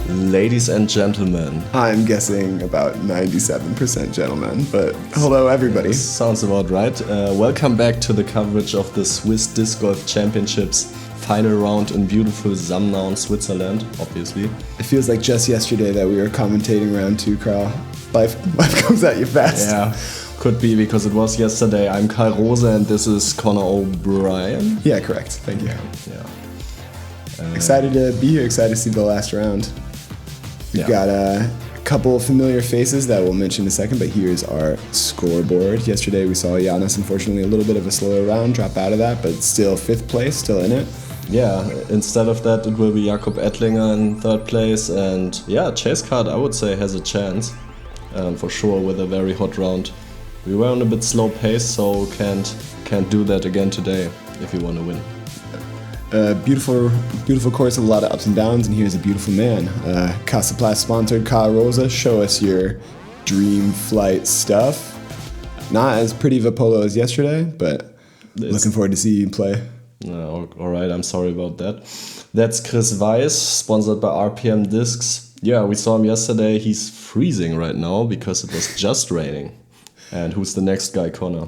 Ladies and gentlemen. I'm guessing about 97% gentlemen, but hello everybody. Sounds about right. Welcome back to the coverage of the Swiss Disc Golf Championships final round in beautiful Samnaun, Switzerland, obviously. It feels like just yesterday that we were commentating round 2, Carl. Life comes at you fast. Yeah, could be because it was yesterday. I'm Lohse and this is Conor O'Brien. Yeah, correct. Thank you. Yeah. Excited to be here, excited to see the last round. We've got a couple familiar faces that we'll mention in a second, but here's our scoreboard. Yesterday we saw Giannis, unfortunately, a little bit of a slower round, drop out of that, but still 5th place, still in it. Yeah, instead of that, it will be Jakob Ettlinger in 3rd place, and yeah, Chase Card, I would say, has a chance, for sure, with a very hot round. We were on a bit slow pace, so can't do that again today if you want to win. Beautiful course with a lot of ups and downs, and here's a beautiful man. Casaplast sponsored Conor O'Brien. Show us your dream flight stuff. Not as pretty of a polo as yesterday, but looking forward to see you play. Alright, I'm sorry about that. That's Cristoph Weißs, sponsored by RPM Discs. Yeah, we saw him yesterday. He's freezing right now because it was just raining. And who's the next guy, Conor?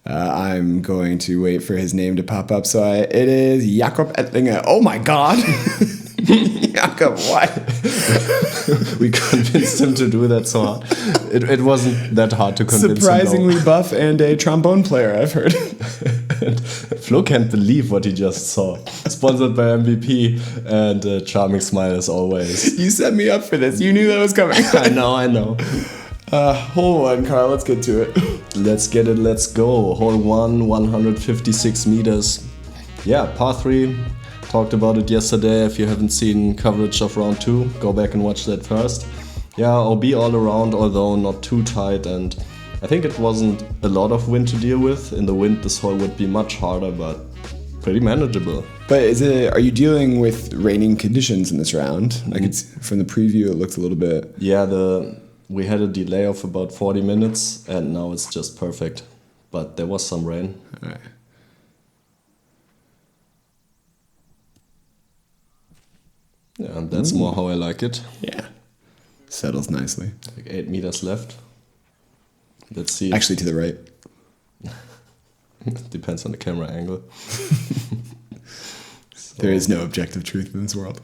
I'm going to wait for his name to pop up. So it is Jakob Ettlinger. Oh my God! Jakob, what? We convinced him to do that so hard. It wasn't that hard to convince Surprisingly him. buff and a trombone player, I've heard. Flo can't believe what he just saw. Sponsored by MVP and a charming smile as always. You set me up for this. You knew that was coming. I know. Hole 1, Carl, let's get to it. Let's get it, let's go. Hole 1, 156 meters. Yeah, par 3. Talked about it yesterday. If you haven't seen coverage of round 2, go back and watch that first. Yeah, OB all around, although not too tight, and I think it wasn't a lot of wind to deal with. In the wind, this hole would be much harder, but pretty manageable. But are you dealing with raining conditions in this round? Like it's from the preview, it looked a little bit. Yeah, we had a delay of about 40 minutes, and now it's just perfect. But there was some rain. All right. Yeah, and that's more how I like it. Yeah. Settles nicely. Like 8 meters left. Let's see. Actually, to the right. Depends on the camera angle. There is no objective truth in this world.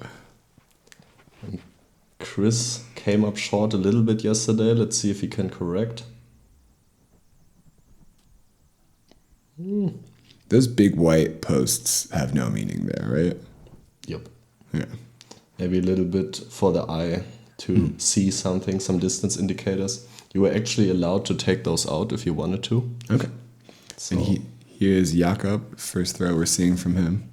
Chris came up short a little bit yesterday. Let's see if he can correct. Those big white posts have no meaning there, right? Yep. Yeah. Maybe a little bit for the eye to see something, some distance indicators. You were actually allowed to take those out if you wanted to. Okay. So. And here's Jakob, first throw we're seeing from him.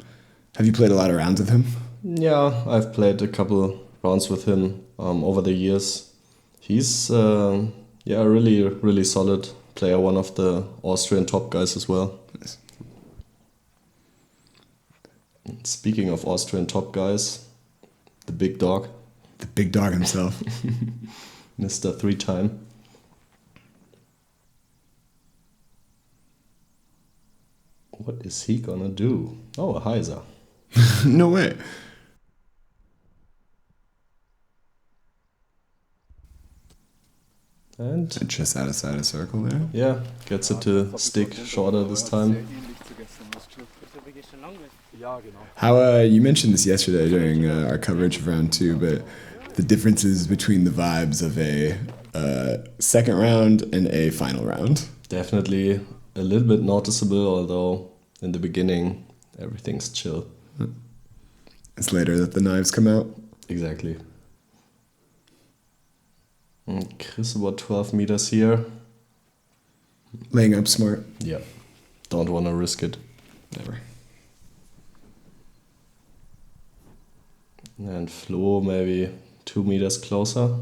Have you played a lot of rounds with him? Yeah, I've played a couple rounds with him over the years. He's a really solid player, one of the Austrian top guys as well. Nice. Speaking of Austrian top guys, the big dog. The big dog himself. Mr. 3-time. What is he gonna do? Oh, a hyzer. No way. And just outside a circle there. Yeah, gets it to stick shorter this time. How you mentioned this yesterday during our coverage of round 2, but the differences between the vibes of a second round and a final round. Definitely a little bit noticeable, although in the beginning everything's chill. It's later that the knives come out. Exactly. And Chris about 12 meters here. Laying up smart. Yeah. Don't want to risk it. Never. And Flo maybe 2 meters closer.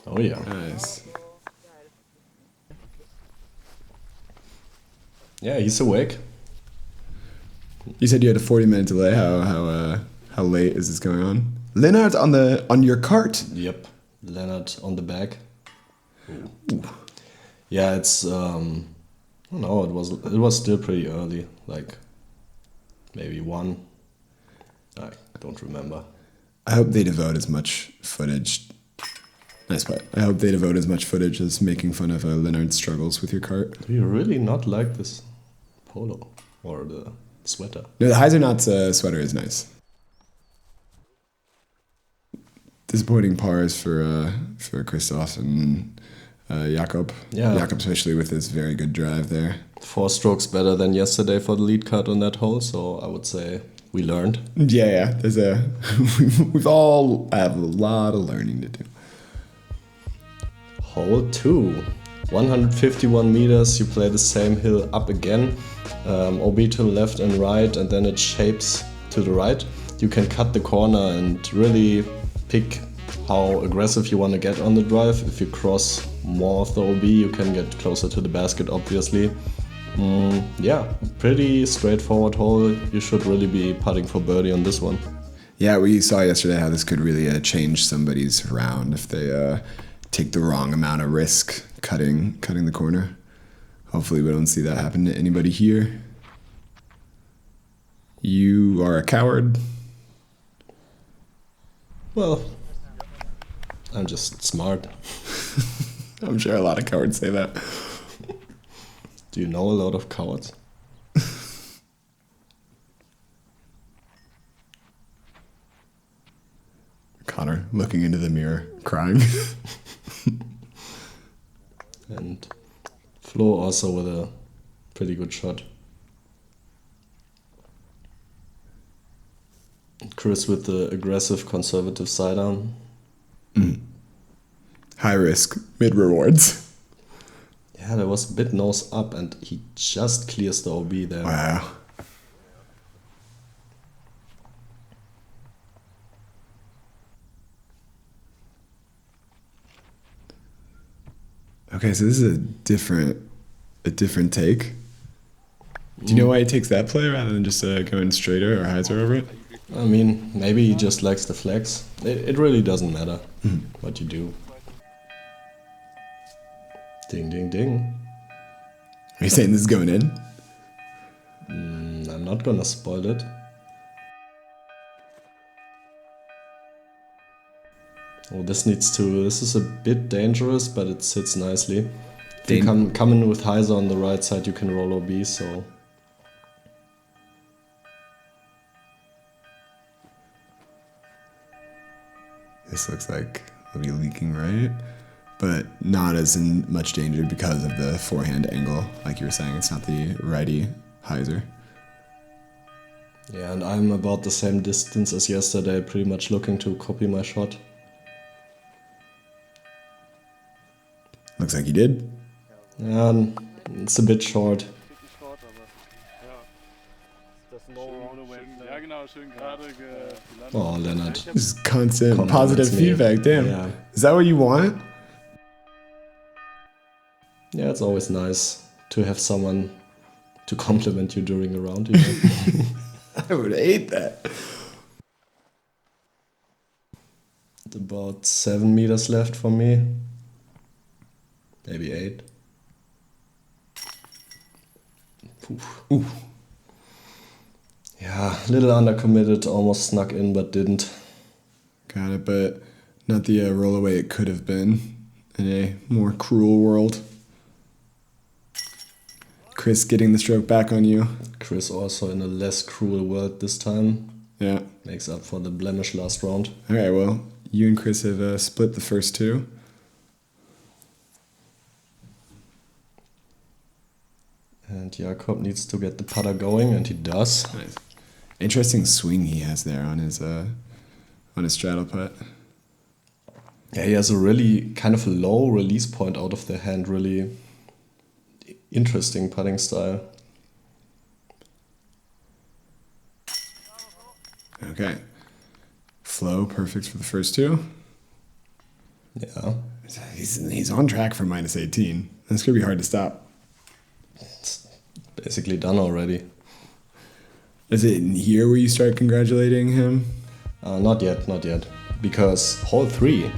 Oh yeah. Nice. Yeah, he's awake. You said you had a 40-minute delay. How late is this going on? Leonard on your cart. Yep, Leonard on the back. Ooh. Yeah, it's I don't know. It was still pretty early. Like maybe one. I don't remember. I hope they devote as much footage. Nice putt. I hope they devote as much footage as making fun of Leonard's struggles with your cart. Do you really not like this polo or the sweater? No, the Heisernaut's sweater is nice. Disappointing pars for Cristoph and Jakob. Yeah. Jakob especially with his very good drive there. 4 strokes better than yesterday for the lead cut on that hole, so I would say we learned. Yeah. We've all have a lot of learning to do. Hole 2, 151 meters, you play the same hill up again, OB to the left and right, and then it shapes to the right. You can cut the corner and really pick how aggressive you want to get on the drive. If you cross more of the OB, you can get closer to the basket, obviously. Yeah, pretty straightforward hole. You should really be putting for birdie on this one. Yeah, we saw yesterday how this could really change somebody's round if they take the wrong amount of risk cutting the corner. Hopefully we don't see that happen to anybody here. You are a coward. Well, I'm just smart. I'm sure a lot of cowards say that. Do you know a lot of cowards? Conor looking into the mirror, crying. And Flo also with a pretty good shot. Chris with the aggressive conservative side down. High risk, mid rewards. Yeah, there was a bit nose up and he just clears the OB there. Wow. Okay, so this is a different take. Do you know why he takes that play rather than just going straighter or hyzer over it? I mean, maybe he just likes the flex. It really doesn't matter what you do. Ding, ding, ding. Are you saying this is going in? I'm not gonna spoil it. Oh, this is a bit dangerous, but it sits nicely. If you come in with hyzer on the right side, you can roll OB, so... This looks like it'll be leaking right, but not as in much danger because of the forehand angle. Like you were saying, it's not the righty hyzer. Yeah, and I'm about the same distance as yesterday, pretty much looking to copy my shot. Looks like you did. Yeah, it's a bit short. Oh, Leonard. This is constant positive feedback, damn. Yeah. Is that what you want? Yeah, it's always nice to have someone to compliment you during a round. You know? I would hate that. About 7 meters left for me. Maybe 8. Ooh. Yeah, a little undercommitted, almost snuck in but didn't. Got it, but not the rollaway it could have been in a more cruel world. Chris getting the stroke back on you. Chris also in a less cruel world this time. Yeah. Makes up for the blemish last round. All right, well, you and Chris have split the first two. And Jakob needs to get the putter going, and he does. Nice. Interesting swing he has there on his straddle putt. Yeah, he has a really kind of low release point out of the hand, really interesting putting style. Okay. Flow, perfect for the first two. Yeah. He's on track for minus 18. That's going to be hard to stop. It's basically done already. Is it in here where you start congratulating him? Not yet. Because hole 3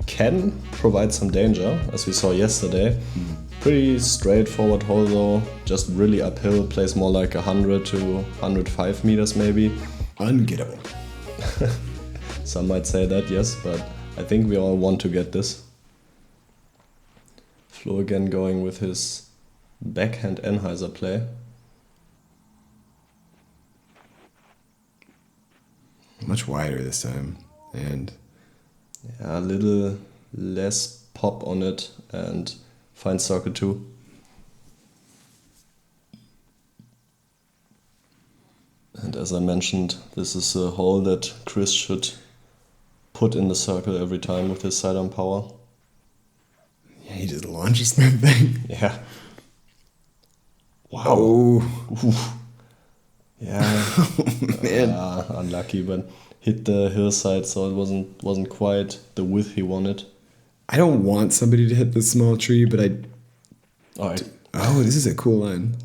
can provide some danger, as we saw yesterday. Pretty straightforward hole though, just really uphill, plays more like 100 to 105 meters maybe. Ungettable. Some might say that, yes, but I think we all want to get this. Flo again going with his backhand Anheuser play. Much wider this time, and yeah, a little less pop on it, and fine circle too. And as I mentioned, this is a hole that Chris should put in the circle every time with his sidearm power. Yeah, he just launches that thing. Yeah. Wow. Oof. Yeah. Man. Unlucky, but hit the hillside, so it wasn't quite the width he wanted. I don't want somebody to hit this small tree, but Alright. Oh, this is a cool line.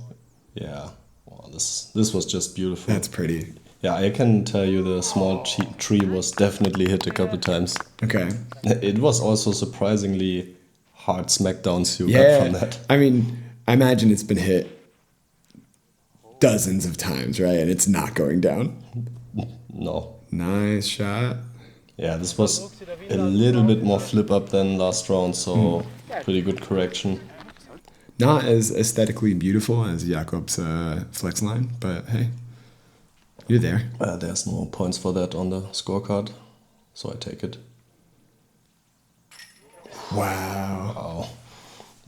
Yeah. Wow, this was just beautiful. That's pretty. Yeah, I can tell you the small tree was definitely hit a couple times. Okay. It was also surprisingly hard smackdowns you got from that. I mean, I imagine it's been hit dozens of times, right? And it's not going down. No. Nice shot. Yeah, this was a little bit more flip up than last round, so pretty good correction. Not as aesthetically beautiful as Jakob's flex line, but hey, you're there. There's no points for that on the scorecard, so I take it. Wow. Wow.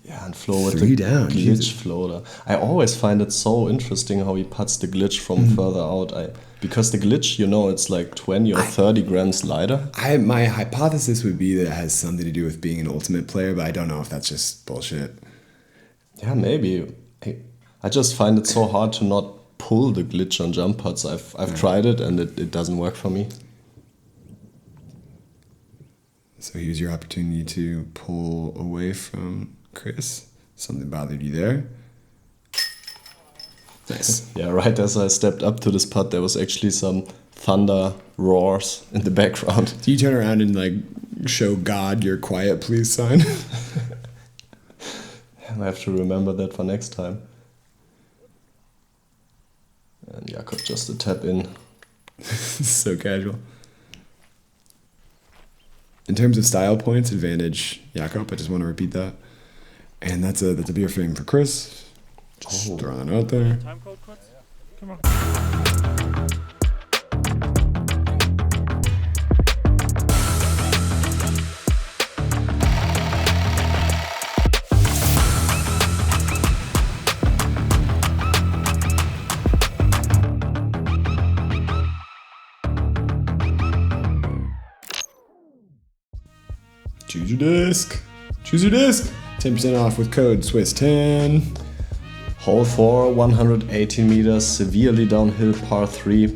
Yeah, and Flo with Three the down, glitch Jesus. floater. I always find it so interesting how he puts the glitch from further out. Because the glitch, it's like 20 or 30 grams lighter. My hypothesis would be that it has something to do with being an ultimate player, but I don't know if that's just bullshit. Yeah, maybe. I just find it so hard to not pull the glitch on jump putts. I've tried it and it doesn't work for me. So here's your opportunity to pull away from Chris. Something bothered you there. Nice. Yeah, right as I stepped up to this putt, there was actually some thunder roars in the background. Do you turn around and like show God your quiet please sign? I have to remember that for next time. And Jakob just a tap in. So casual. In terms of style points, advantage Jakob. I just want to repeat that. And that's a beer thing for Chris. Just throwing that out there. Timecode kurz? Können wir. Choose your disc. Choose your disc. 10% off with code SWISS10. Hole 4, 118 meters, severely downhill, par 3.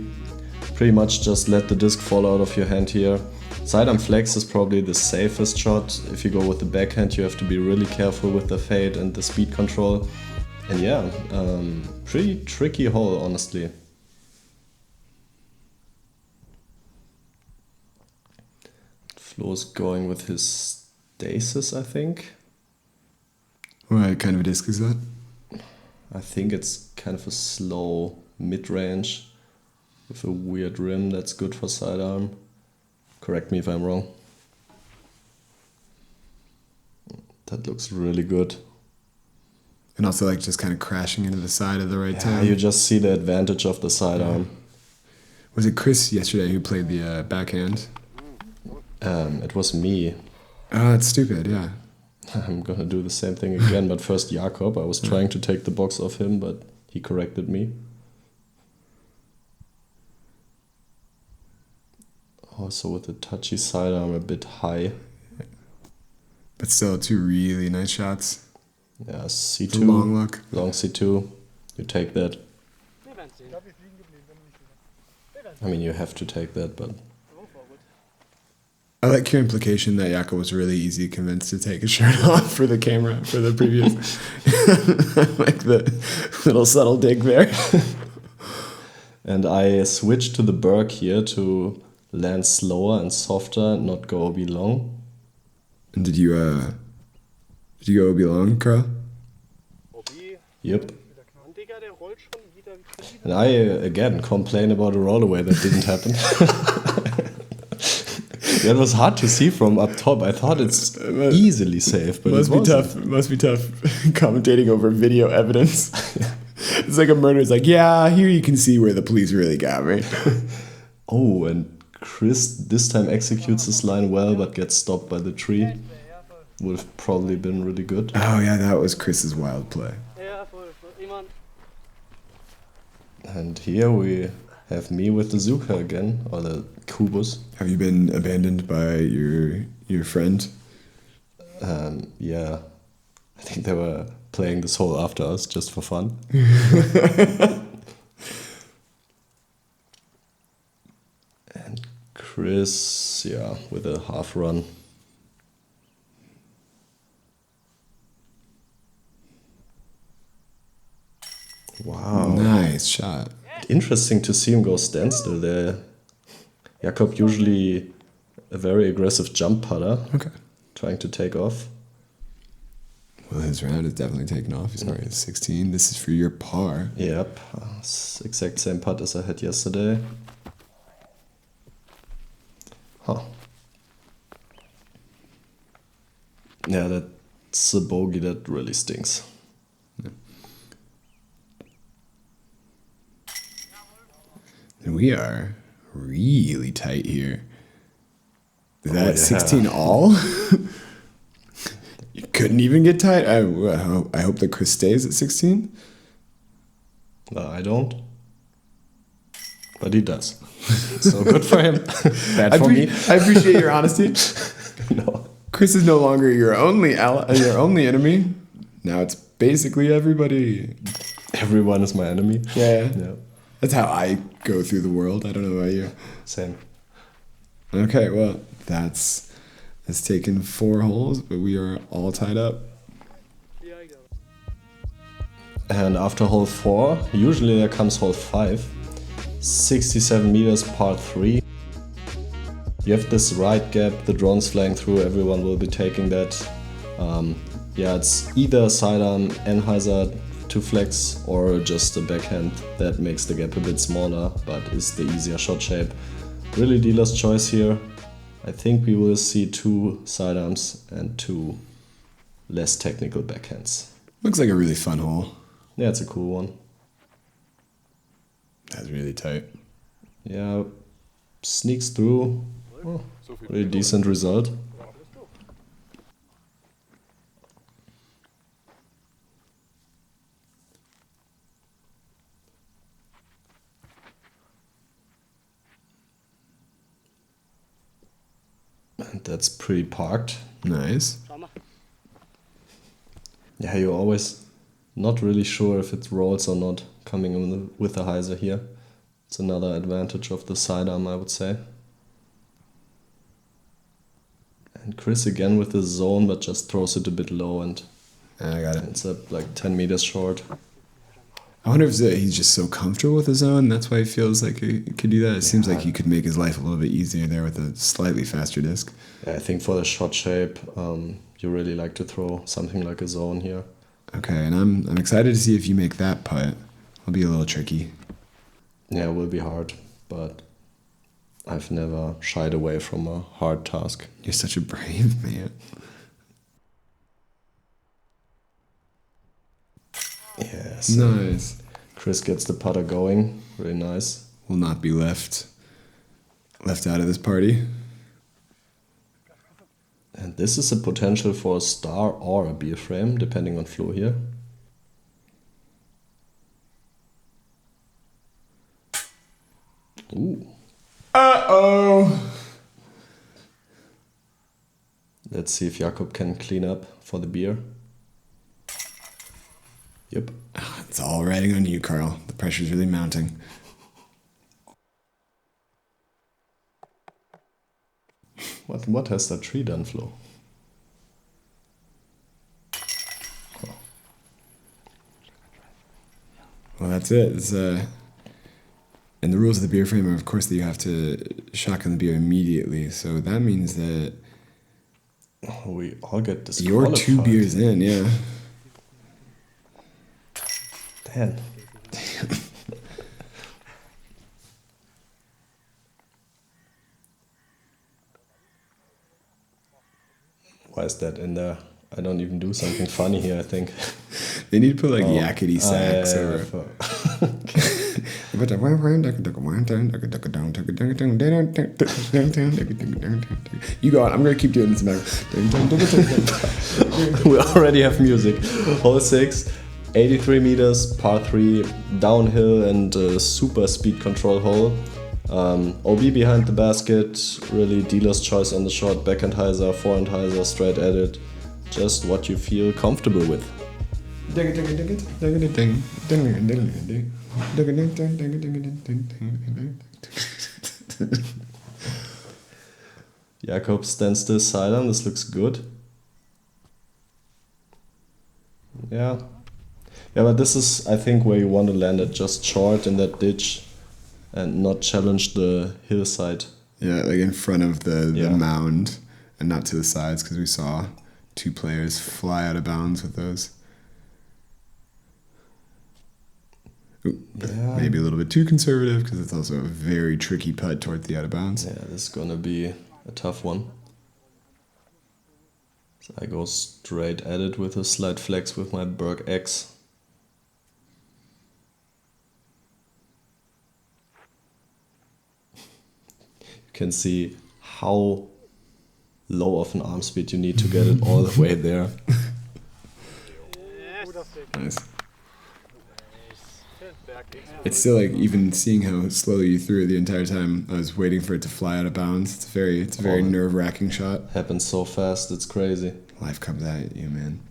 Pretty much just let the disc fall out of your hand here. Sidearm flex is probably the safest shot. If you go with the backhand, you have to be really careful with the fade and the speed control. And yeah, pretty tricky hole, honestly. Flo's going with his stasis, I think. What kind of a disc is that? I think it's kind of a slow mid-range with a weird rim that's good for sidearm. Correct me if I'm wrong. That looks really good. And also like just kind of crashing into the side of the right Yeah, toe. you just see the advantage of the sidearm. Was it Chris yesterday who played the backhand? It was me. Oh, it's stupid, yeah. I'm gonna do the same thing again, but first Jakob. I was trying to take the box off him, but he corrected me. Also with the touchy sidearm a bit high. But still, two really nice shots. Yeah, It's a C2. long look. Long C2. You take that. I mean, you have to take that, but... I like your implication that Jakob was really easy convinced to take his shirt off for the camera for the previous. Like the little subtle dig there. And I switched to the Berg here to land slower and softer, not go OB long. And did you go OB long, Carl? Yep. And I again complain about a rollaway that didn't happen. That was hard to see from up top. I thought it's easily safe, but must it be wasn't. tough. It must be tough commentating over video evidence. It's like a murder. It's like, yeah, here you can see where the police really got me. Oh, and Chris this time executes his line well, but gets stopped by the tree. Would have probably been really good. Oh yeah, that was Chris's wild play. And here we have me with the Zuka again, or the Kubus. Have you been abandoned by your friend? Yeah, I think they were playing this hole after us just for fun. And Chris, yeah, with a half run. Wow. Nice shot. Interesting to see him go standstill there. Jakob usually a very aggressive jump putter, Okay. trying to take off. Well, his round is definitely taken off. He's already at 16. This is for your par. Yep, exact same putt as I had yesterday. Huh. Yeah, that's a bogey that really stings. And we are really tight here. Is that yeah. 16 all? You couldn't even get tight? I hope that Chris stays at 16. I don't. But he does. So good for him. Bad for me. I appreciate your honesty. No. Chris is no longer your only your only enemy. Now it's basically everybody. Everyone is my enemy. Yeah. Yeah. That's how I go through the world. I don't know about you. Same. Okay, well, that's taken 4 holes, but we are all tied up. And after hole 4, usually there comes hole 5. 67 meters, par 3. You have this right gap, the drone's flying through, everyone will be taking that. Yeah, it's either sidearm, Anheuser to flex, or just a backhand that makes the gap a bit smaller, but is the easier shot shape. Really dealer's choice here. I think we will see 2 sidearms and 2 less technical backhands. Looks like a really fun hole. Yeah, it's a cool one. That's really tight. Yeah, sneaks through. Oh, really decent result. And that's pre-parked. Nice. Yeah, you're always not really sure if it rolls or not coming in with the hyzer here. It's another advantage of the sidearm, I would say. And Chris again with the zone, but just throws it a bit low and I got it. ends up like 10 meters short. I wonder if he's just so comfortable with his own, that's why he feels like he could do that. It seems like he could make his life a little bit easier there with a slightly faster disc. Yeah, I think for the shot shape, you really like to throw something like a zone here. Okay, and I'm excited to see if you make that putt. It'll be a little tricky. Yeah, it will be hard, but I've never shied away from a hard task. You're such a brave man. Yes. Nice. Chris gets the putter going. Really nice. Will not be left out of this party. And this is a potential for a star or a beer frame, depending on flow here. Ooh. Uh-oh. Let's see if Jakob can clean up for the beer. Yep. It's all riding on you, Carl. The pressure's really mounting. What has that tree done, Flo? Oh. Well, that's it. It's, and the rules of the beer frame are, of course, that you have to shotgun the beer immediately. So that means that We all get disqualified. you're 2 beers in, yeah. Damn. Why is that in there? I don't even do something funny here, I think. They need to put like yakety sax yeah, over. You go on. I'm gonna keep doing this now. We already have music. Hole 6, 83 meters, par 3, downhill and super speed control hole. OB behind the basket, really dealer's choice on the short, backhand hyzer, forehand hyzer, straight at it. Just what you feel comfortable with. Jakob stands still silent, this looks good. Yeah, but this is, I think, where you want to land it, just short in that ditch and not challenge the hillside. Yeah, like in front of the mound and not to the sides, because we saw 2 players fly out of bounds with those. Ooh, maybe a little bit too conservative, because it's also a very tricky putt towards the out of bounds. Yeah, this is gonna be a tough one. So I go straight at it with a slight flex with my Berg X. You can see how low of an arm speed you need to get it all the way there. Nice. It's still like, even seeing how slowly you threw it the entire time, I was waiting for it to fly out of bounds. It's a very nerve-wracking shot. Happens so fast, it's crazy. Life comes at you, man.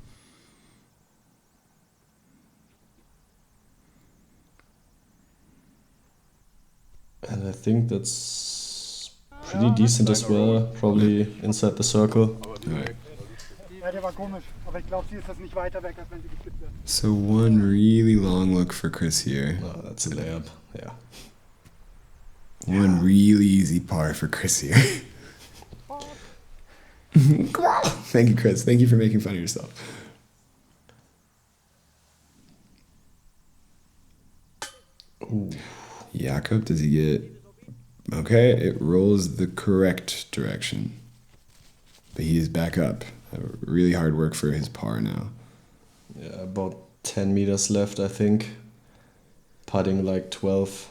And I think that's pretty decent as well, probably inside the circle. Right. Ja, der war komisch, aber ich glaube, sie ist das nicht weiter weg, als wenn sie gekippt wird. So one really long look for Chris here. Oh, that's a layup, yeah. One really easy par for Chris here. Thank you, Chris. Thank you for making fun of yourself. Ooh. Jakob, does he get... Okay, it rolls the correct direction. But he is back up. Really hard work for his par now. Yeah, about 10 meters left, I think. Putting like 12.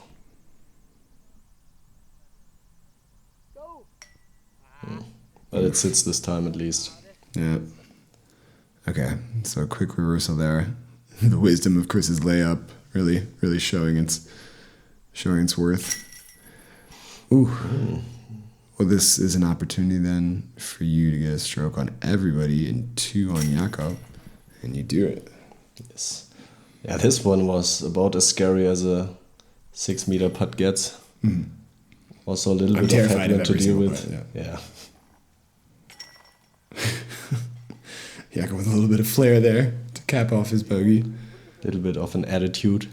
But it sits this time at least. Yeah. Okay, so a quick reversal there. The wisdom of Chris's layup really showing its worth. Ooh. Well, this is an opportunity then for you to get a stroke on everybody and 2 on Jakob, and you do it. Yes. Yeah, this one was about as scary as a 6-meter putt gets. Mm. Also a little bit of headwind to deal with. Putt, yeah. Jakob with a little bit of flair there to cap off his bogey. A little bit of an attitude.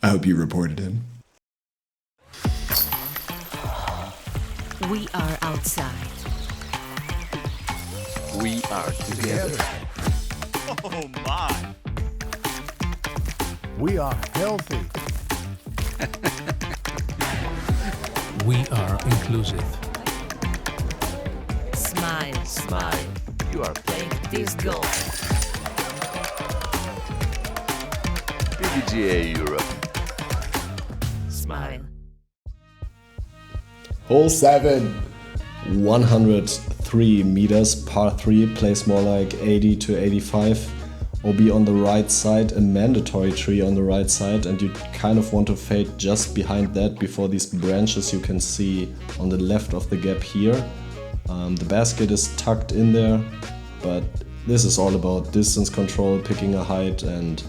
I hope you reported him. We are outside. We are together. Oh my! We are healthy. We are inclusive. Smile. Smile. You are playing This goal. PDGA Europe. Smile. Hole 7. 103 meters, par 3, plays more like 80 to 85. OB on the right side, a mandatory tree on the right side, and you kind of want to fade just behind that before these branches you can see on the left of the gap here. The basket is tucked in there, but this is all about distance control, picking a height, and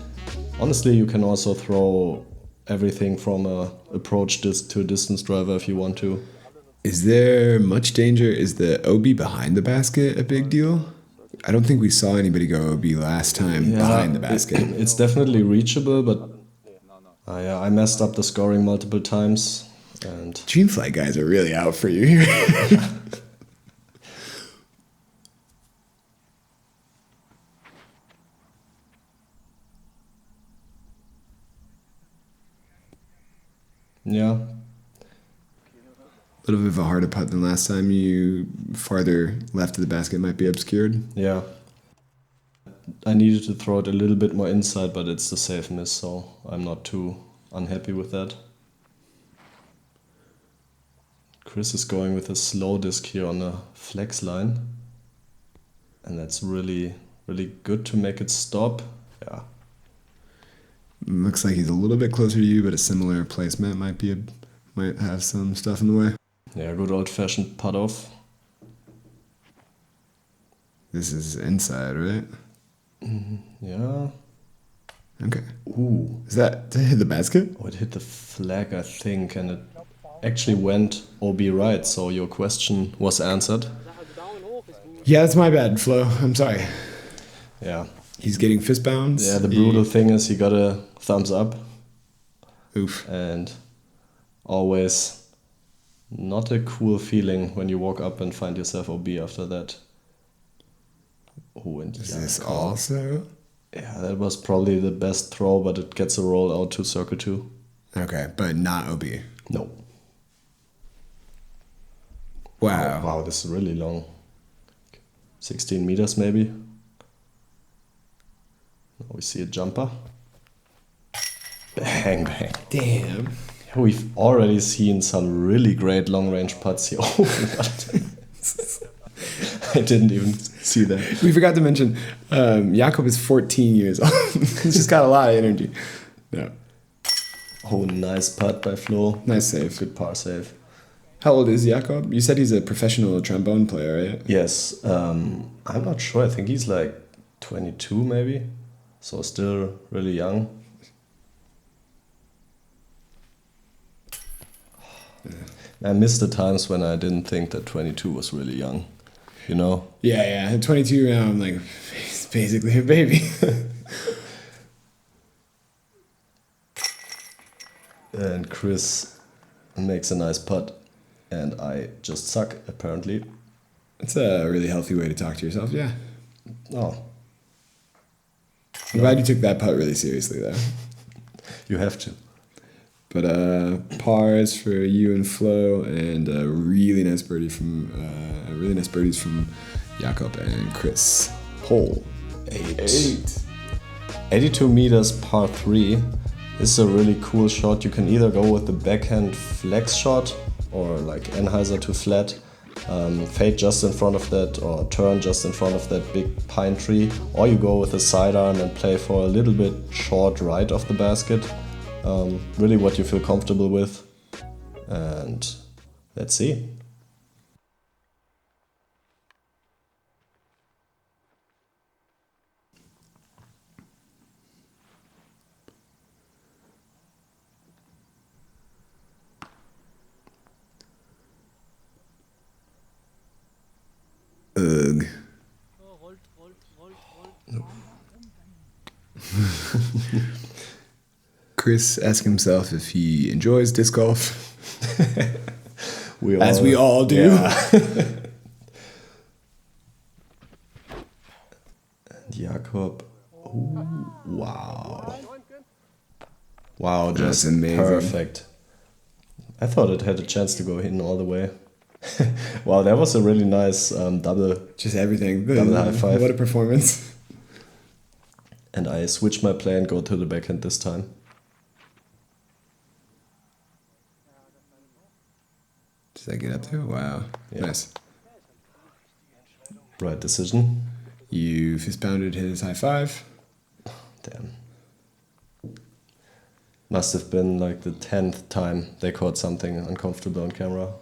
honestly you can also throw everything from a approach to a distance driver if you want to. Is there much danger? Is the OB behind the basket a big deal? I don't think we saw anybody go OB last time behind the basket. It's definitely reachable, but I messed up the scoring multiple times. And Dreamflight guys are really out for you here. Yeah. A little bit of a harder putt than last time. You farther left of the basket might be obscured. Yeah. I needed to throw it a little bit more inside, but it's the safe miss, so I'm not too unhappy with that. Chris is going with a slow disc here on a flex line. And that's really, really good to make it stop. Yeah. Looks like he's a little bit closer to you, but a similar placement might have some stuff in the way. Yeah, good old-fashioned putt off. This is inside, right? Yeah. Okay. Ooh. Did it hit the basket? Oh, it hit the flag, I think, and it actually went OB right, so your question was answered. Yeah, that's my bad, Flo. I'm sorry. Yeah. He's getting fist bounds. Yeah, the brutal thing is he got a thumbs up. Oof. And always not a cool feeling when you walk up and find yourself OB after that. Oh, and Is this also? Yeah, that was probably the best throw, but it gets a roll out to circle 2. Okay, but not OB. No. Wow. Wow, this is really long. 16 meters maybe. Now we see a jumper. Bang, bang. Damn. We've already seen some really great long-range putts here. Oh, what? I didn't even see that. We forgot to mention, Jakob is 14 years old. He's just got a lot of energy. No. Oh, nice putt by Flo. Nice save. Good par save. How old is Jakob? You said he's a professional trombone player, right? Yes. I'm not sure. I think he's like 22 maybe. So still really young. I miss the times when I didn't think that 22 was really young. You know? Yeah. At 22 now, I'm like, he's basically a baby. And Chris makes a nice putt. And I just suck, apparently. It's a really healthy way to talk to yourself, yeah. Oh. I'm glad you took that putt really seriously, though. You have to. But pars for you and Flo, and really nice birdies from Jakob and Chris. Hole 8. 82 meters par 3. This is a really cool shot. You can either go with the backhand flex shot or like Anheuser to flat, fade just in front of that or turn just in front of that big pine tree, or you go with a sidearm and play for a little bit short right of the basket. Really what you feel comfortable with, and let's see. Ugh. Chris asked himself if he enjoys disc golf. We all do. Yeah. And Jakob. Ooh, wow. Wow, just amazing. Perfect. I thought it had a chance to go in all the way. Wow, that was a really nice double. Just everything. Double high five. What a performance. And I switch my play and go to the backhand this time. Does that get up there? Wow. Yeah. Nice. Right decision. You fist pounded his high five. Damn. Must have been like the 10th time they caught something uncomfortable on camera.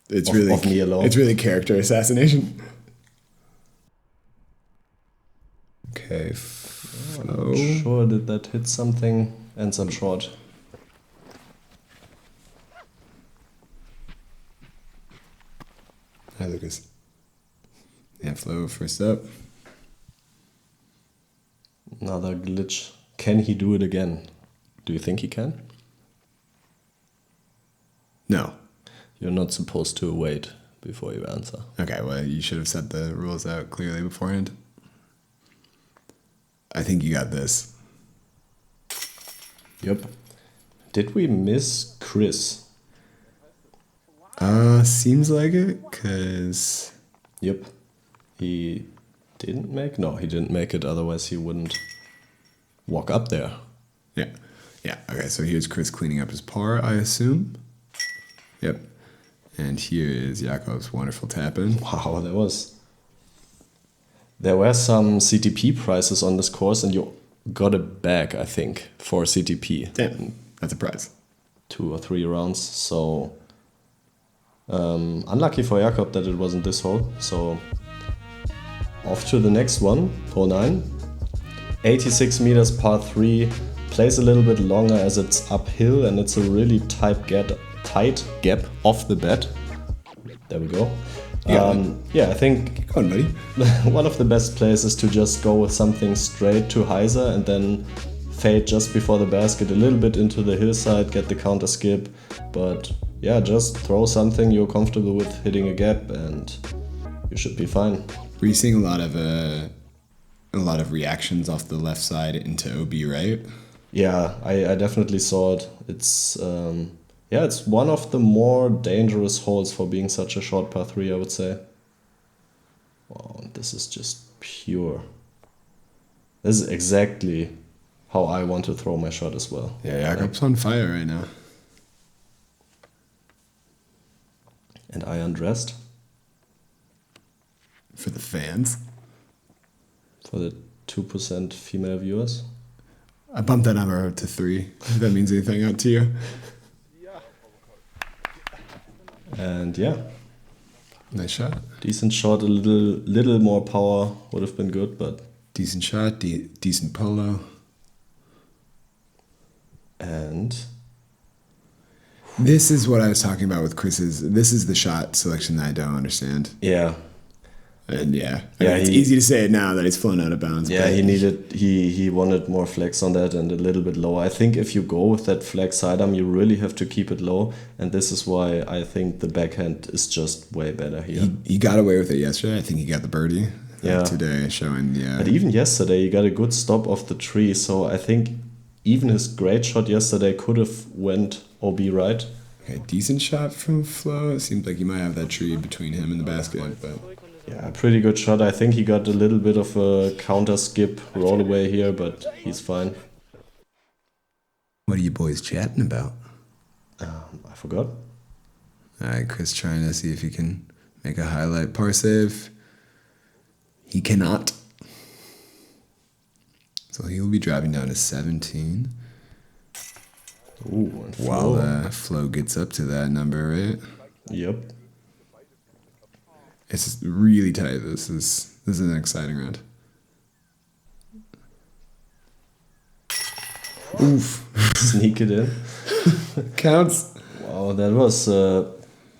It's of me alone. It's really character assassination. Okay. I'm not sure did that hit something. Ends up short. Hi, Lucas. Yeah, Flo first up. Another glitch. Can he do it again? Do you think he can? No. You're not supposed to wait before you answer. Okay, well, you should have set the rules out clearly beforehand. I think you got this. Yep. Did we miss Chris. Seems like it, cause Yep. He didn't make? No, he didn't make it, otherwise he wouldn't walk up there. yeah. Okay, so here's Chris cleaning up his par, I assume. Yep. And here is Jakob's wonderful tap-in. Wow, there were some CTP prizes on this course, and you got a bag, I think, for CTP. Damn, that's a prize. 2 or 3 rounds, so unlucky for Jakob that it wasn't this hole. So off to the next one, hole 9. 86 meters par 3, plays a little bit longer as it's uphill and it's a really tight gap off the bat. There we go. I think Go on, buddy. one of the best plays is to just go with something straight to hyzer and then fade just before the basket a little bit into the hillside, get the counter skip. But yeah, just throw something you're comfortable with hitting a gap and you should be fine. Were you seeing a lot of reactions off the left side into OB, right? Yeah, I definitely saw it. It's it's one of the more dangerous holes for being such a short par 3, I would say. Wow, this is just pure. This is exactly how I want to throw my shot as well. Yeah, Jakob's on fire right now. And I undressed. For the fans. For the 2% female viewers. I bumped that number up to 3, if that means anything out to you. And yeah. Nice shot. Decent shot, a little more power would have been good, but... Decent shot, decent polo. And... This is what I was talking about with Chris's. This is the shot selection that I don't understand. Yeah. And it's easy to say it now that he's flown out of bounds. Yeah, he wanted more flex on that and a little bit lower. I think if you go with that flex sidearm, you really have to keep it low, and this is why I think the backhand is just way better here. He got away with it yesterday. I think he got the birdie. Today, showing But even yesterday, he got a good stop off the tree, so I think even his great shot yesterday could have went OB right. Okay, decent shot from Flo. It seems like he might have that tree between him and the basket, but... Yeah, pretty good shot. I think he got a little bit of a counter skip roll away here, but he's fine. What are you boys chatting about? I forgot. Alright, Chris trying to see if he can make a highlight par save. He cannot. So he'll be driving down to 17. Ooh, and while Flo gets up to that number, right? Yep. It's really tight. This is an exciting round. Oof. Sneak it in. Counts. Wow, that was a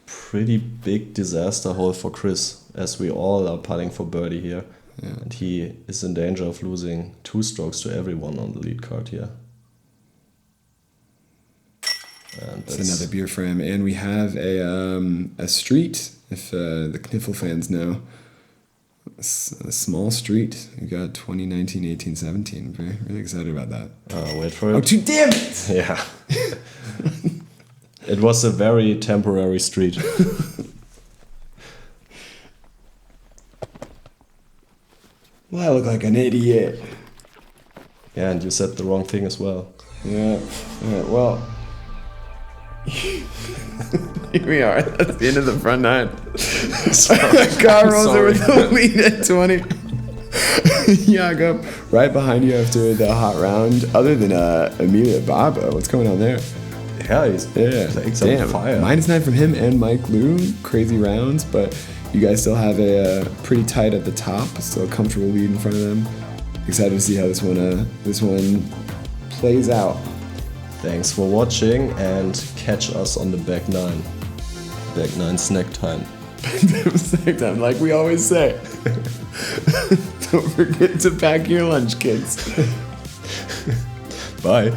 pretty big disaster hole for Chris, as we all are putting for birdie here. Yeah. And he is in danger of losing 2 strokes to everyone on the lead card here. And that's another beer for him. And we have a street, if the Kniffel fans know. A small street. We got 2019, 18, 17. Very, really excited about that. Wait for it. Oh, damn it! Yeah. It was a very temporary street. Well, I look like an idiot. Yeah, and you said the wrong thing as well. Yeah. Well... Here we are. That's the end of the front 9. Car rolls over the lead at 20. Jakob, right behind you after the hot round. Other than Emilia Baba, what's going on there? Yeah, he's playing some fire. -9 from him and Mike Liu. Crazy rounds, but you guys still have a pretty tight at the top. Still a comfortable lead in front of them. Excited to see how this one plays out. Thanks for watching and catch us on the back 9. Back 9 snack time. Snack time, like we always say. Don't forget to pack your lunch, kids. Bye.